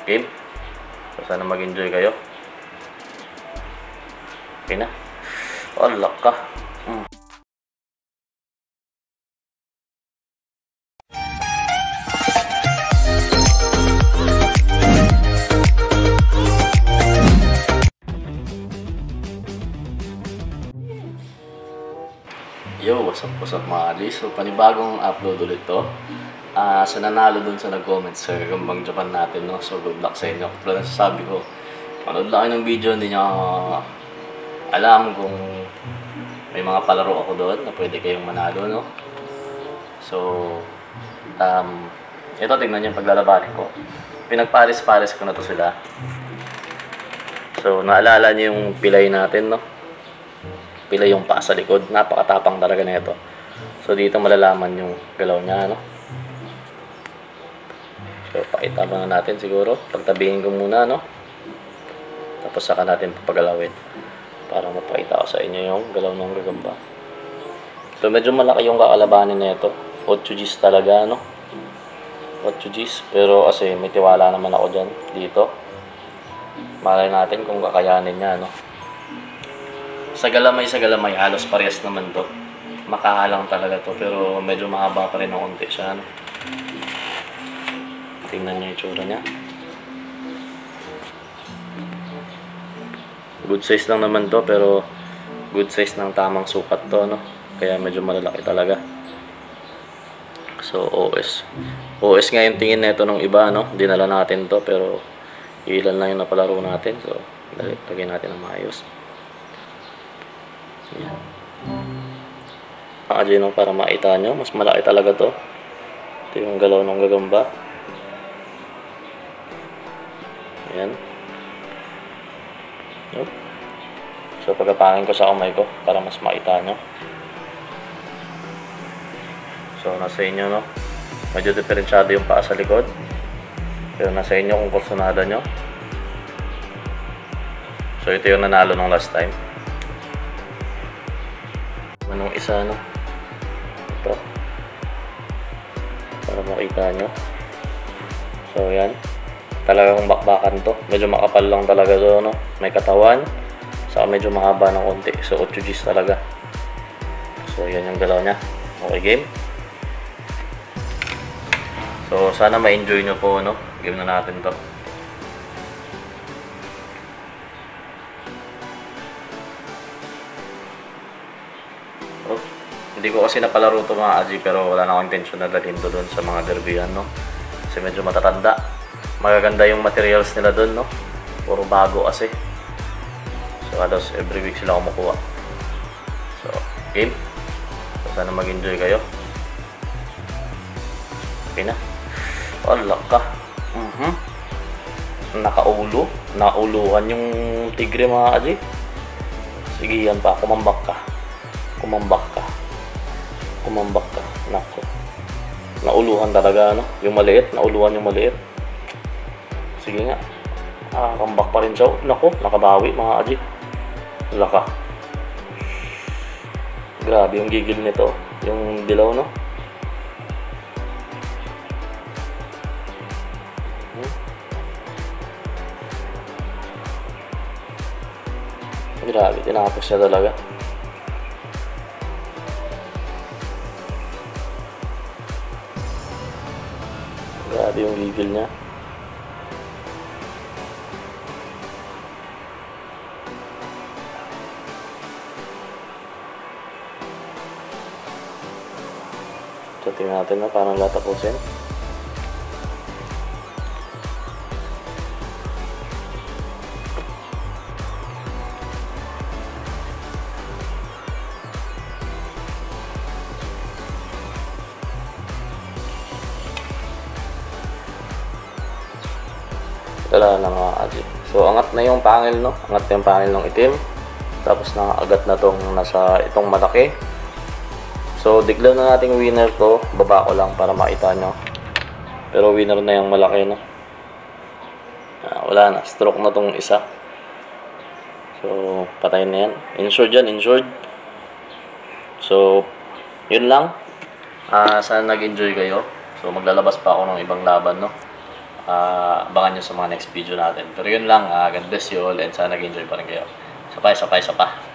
game. So, sana mag-enjoy kayo. Okay na. Wala ka. Yo, what's up mga Ali? So, panibagong upload ulit to. Sa nanalo dun sa nag-comment sa Gagambang Japan natin, no? So, good luck sa inyo. Pero sabi ko, manood lang kayo ng video, hindi nyo alam kung may mga palaro ako doon na pwede kayong manalo, no? So, ito, tingnan nyo yung paglalabanin ko. Pinagpares-pares ko na to sila. So, naalala nyo yung pilay natin, no? Pilay yung paa sa likod. Napakatapang talaga na ito. So, dito malalaman yung galaw niya, no? So, pakita muna natin siguro. Pagtabihin ko muna, no? Tapos saka natin papagalawin. Para mapakita ko sa inyo yung galaw ng gagamba. So, medyo malaki yung kakalabanin na ito. 8 Gs talaga, no? 8 Gs. Pero kasi may tiwala naman ako dyan. Dito. Malay natin kung kakayanin niya, no? Sa galamay, halos parehas naman to. Makahalang talaga to. Pero medyo mahaba pa rin ng konti siya, no? Tingnan niyo yung itsura niya. Good size lang naman to, pero good size ng tamang sukat to, no? Kaya medyo malalaki talaga. So, OS. OS nga yung tingin nito ng iba, no? Dinala natin to, pero ilan lang yung napalaro natin. So, lagyan natin ng maayos. Yan. Pakadyo, no? Para makita nyo. Mas malaki talaga to. Ito yung galaw ng gagamba. Ayan. So, pagkapangin ko sa kamay ko para mas makita nyo. So, nasa inyo, no? Medyo diferensyado yung paa sa likod. Pero nasa inyo kung kursunada nyo. So, ito yung nanalo nung last time. Anong isa, no? Ito. Para makita nyo. So, yan. Talagang bakbakan to. Medyo makapal lang talaga to, no? May katawan. Saka medyo mahaba ng konti. So, 8 Gs talaga. So, yan yung galaw niya. Okay, game. So, sana ma-enjoy nyo po, no? Game na natin to. Oh, hindi ko kasi napalaro to mga Aji, pero wala na akong intention na dalhin to doon sa mga derbihan, no? Kasi medyo matatanda. Magaganda yung materials nila doon, no? Puro bago kasi. So, halos every week sila kumukuha. So, game. So, sana mag-enjoy kayo. Okay na. Wala ka. Nakaulo. Nauluhan yung tigre mga Aji. Sige, yan pa. Kumambak ka. Kumambak ka. Kumambak ka. Nako. Nauluhan talaga, no? Yung maliit. Nauluhan yung maliit. Sige nga. Nakakambak pa rin siya. Naku, nakabawi mga Aji. Laka. Grabe yung gigil nito. Yung dilaw, no? Grabe, tinapos siya talaga. Grabe yung gigil niya. So, tingnan natin na parang latapusin. Wala na mga Aji. So, angat na yung pangil, no? Angat na yung pangil ng itim. Tapos, nakagat na tong nasa itong malaki. So, declare na nating winner to. Baba ko lang para makita nyo. Pero winner na yung malaki, no? Wala na. Stroke na tong isa. So, patay na yan. Insured yan. Insured. So, yun lang. Sana nag-enjoy kayo. So, maglalabas pa ako ng ibang laban, no? abangan nyo sa mga next video natin. Pero yun lang, God bless you all and sana nag-enjoy pa rin kayo. Isa pa.